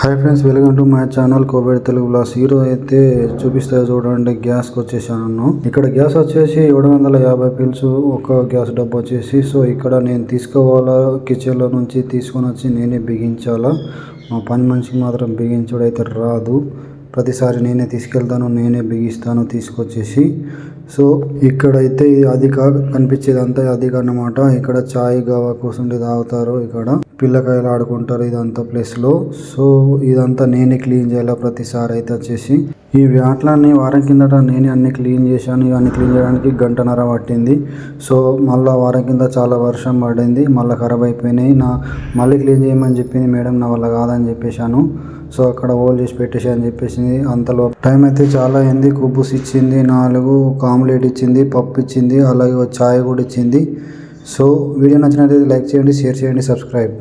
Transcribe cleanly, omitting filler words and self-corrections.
Hi friends, welcome to my channel Covid Telugu blogs. Hero అయితే చూపిస్తే చూడండి, గ్యాస్కి వచ్చేసాను. ఇక్కడ గ్యాస్ వచ్చేసి 750 పిల్స్ ఒక గ్యాస్ డబ్బా వచ్చేసి. సో ఇక్కడ నేను తీసుకోవాలా, కిచెన్లో నుంచి తీసుకొని వచ్చి నేనే బిగించాలా. మా పని మనిషికి మాత్రం బిగించుడు అయితే రాదు. ప్రతిసారి నేనే తీసుకెళ్తాను, నేనే బిగిస్తాను తీసుకొచ్చేసి. సో ఇక్కడైతే అది కనిపించేదంతా అది అన్నమాట. ఇక్కడ చాయ్ గవా కూర్చుండి తాగుతారు, ఇక్కడ పిల్లకాయలు ఆడుకుంటారు ఇదంతా ప్లేస్లో. సో ఇదంతా నేనే క్లీన్ చేయాలి ప్రతిసారి అయితే వచ్చేసి. ఈ వ్యాట్లన్నీ వారం కిందట నేనే అన్ని క్లీన్ చేశాను. ఇవన్నీ క్లీన్ చేయడానికి 1.5 గంట పట్టింది. సో మళ్ళీ వారం కింద చాలా వర్షం పడింది, మళ్ళీ ఖరాబ్ అయిపోయినాయి. మళ్ళీ క్లీన్ చేయమని చెప్పింది మేడం, నా వల్ల కాదని చెప్పేశాను. సో అక్కడ హోల్ చేసి పెట్టేసి అని చెప్పేసి. అంతలో టైం అయితే చాలా అయింది. కుబ్బుస్ ఇచ్చింది, 4 ఆమ్లెట్ ఇచ్చింది, పప్పు ఇచ్చింది, అలాగే చాయ్ కూడా ఇచ్చింది. సో వీడియో నచ్చినట్లయితే లైక్ చేయండి, షేర్ చేయండి, సబ్స్క్రైబ్.